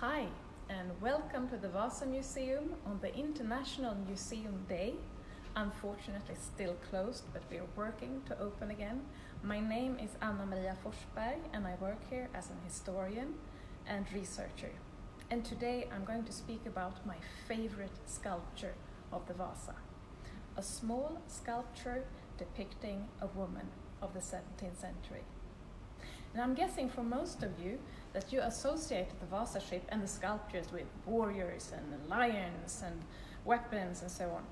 Hi, and welcome to the Vasa Museum on the International Museum Day. Unfortunately still closed, but we are working to open again. My name is Anna-Maria Forssberg and I work here as an historian and researcher. And today I'm going to speak about my favorite sculpture of the Vasa. A small sculpture depicting a woman of the 17th century. And I'm guessing for most of you that you associate the Vasa ship and the sculptures with warriors and lions and weapons and so on.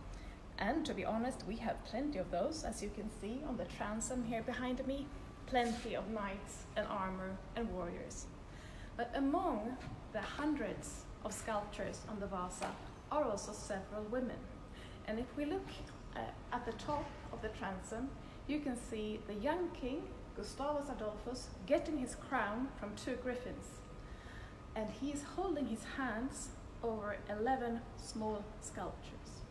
And to be honest, we have plenty of those, as you can see on the transom here behind me. Plenty of knights and armor and warriors. But among the hundreds of sculptures on the Vasa are also several women. And if we look at the top of the transom, you can see the young king, Gustavus Adolphus, getting his crown from two griffins. And he's holding his hands over 11 small sculptures.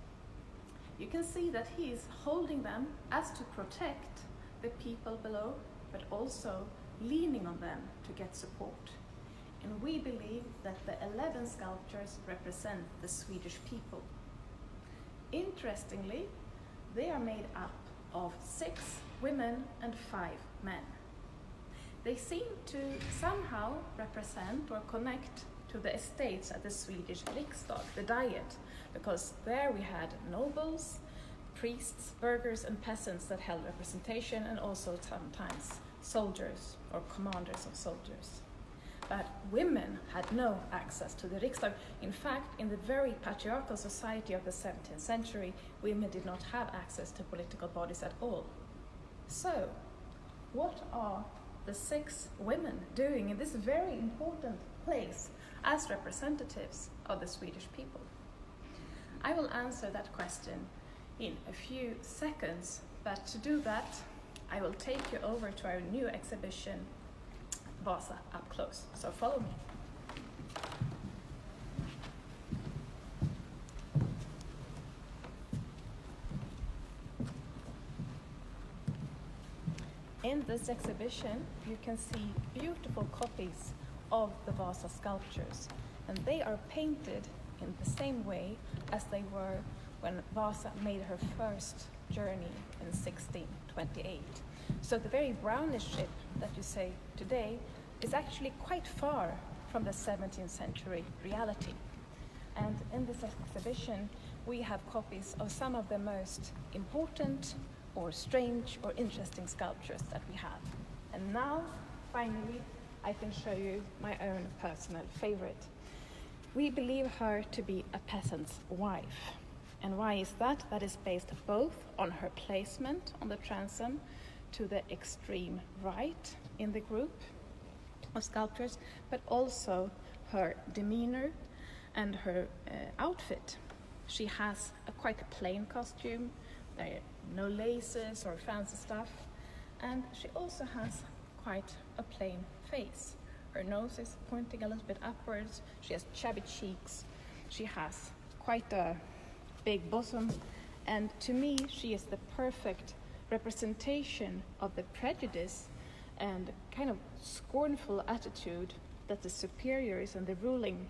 You can see that he is holding them as to protect the people below, but also leaning on them to get support. And we believe that the 11 sculptures represent the Swedish people. Interestingly, they are made up of 6 women and 5 men. They seem to somehow represent or connect to the estates at the Swedish Riksdag, the Diet, because there we had nobles, priests, burghers and peasants that held representation, and also sometimes soldiers or commanders of soldiers. But women had no access to the Riksdag. In fact, in the very patriarchal society of the 17th century, women did not have access to political bodies at all. So, what are the 6 women doing in this very important place as representatives of the Swedish people? I will answer that question in a few seconds, but to do that, I will take you over to our new exhibition, Vasa Up Close. So follow me. In this exhibition, you can see beautiful copies of the Vasa sculptures, and they are painted in the same way as they were when Vasa made her first journey in 1628. So the very brownish ship that you see today is actually quite far from the 17th century reality. And in this exhibition, we have copies of some of the most important or strange or interesting sculptures that we have. And now, finally, I can show you my own personal favorite. We believe her to be a peasant's wife. And why is that? That is based both on her placement on the transom to the extreme right in the group of sculptures, but also her demeanor and her outfit. She has a quite plain costume. There are no laces or fancy stuff, and she also has quite a plain face. Her nose is pointing a little bit upwards, she has chubby cheeks, she has quite a big bosom, and to me she is the perfect representation of the prejudice and kind of scornful attitude that the superiors and the ruling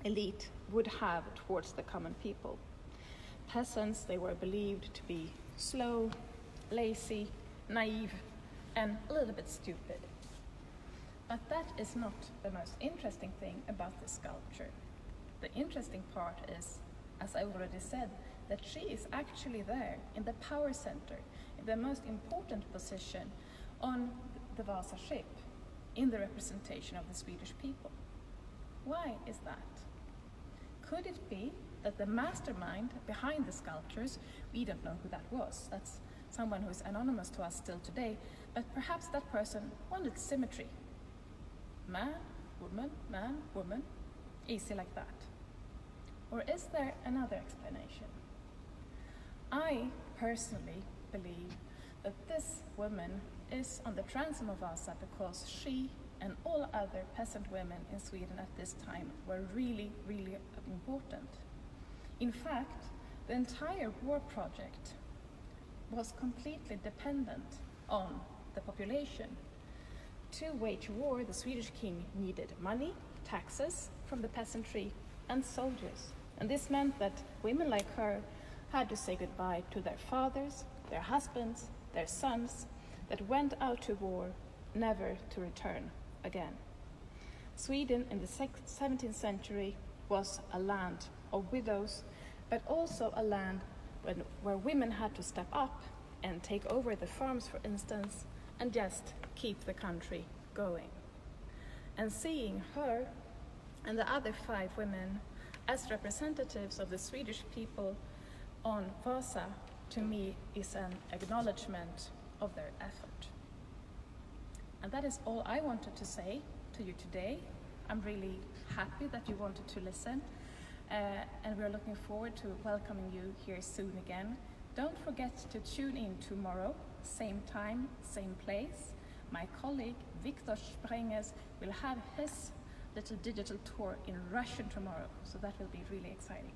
elite would have towards the common people. Peasants, they were believed to be slow, lazy, naive, and a little bit stupid. But that is not the most interesting thing about this sculpture. The interesting part is, as I already said, that she is actually there in the power center, in the most important position on the Vasa ship, in the representation of the Swedish people. Why is that? Could it be that the mastermind behind the sculptures, we don't know who that was, that's someone who is anonymous to us still today, but perhaps that person wanted symmetry. Man, woman, easy like that. Or is there another explanation? I personally believe that this woman is on the transom of Vasa because she and all other peasant women in Sweden at this time were really, really important. In fact, the entire war project was completely dependent on the population. To wage war, the Swedish king needed money, taxes from the peasantry, and soldiers. And this meant that women like her had to say goodbye to their fathers, their husbands, their sons, that went out to war, never to return again. Sweden in the 17th century was a land of widows, but also a land where women had to step up and take over the farms, for instance, and just keep the country going. And seeing her and the other 5 women as representatives of the Swedish people on Vasa, to me, is an acknowledgement of their effort. And that is all I wanted to say to you today. I'm really happy that you wanted to listen, and we're looking forward to welcoming you here soon again. Don't forget to tune in tomorrow, same time, same place. My colleague Viktor Sprenges will have his little digital tour in Russian tomorrow, so that will be really exciting.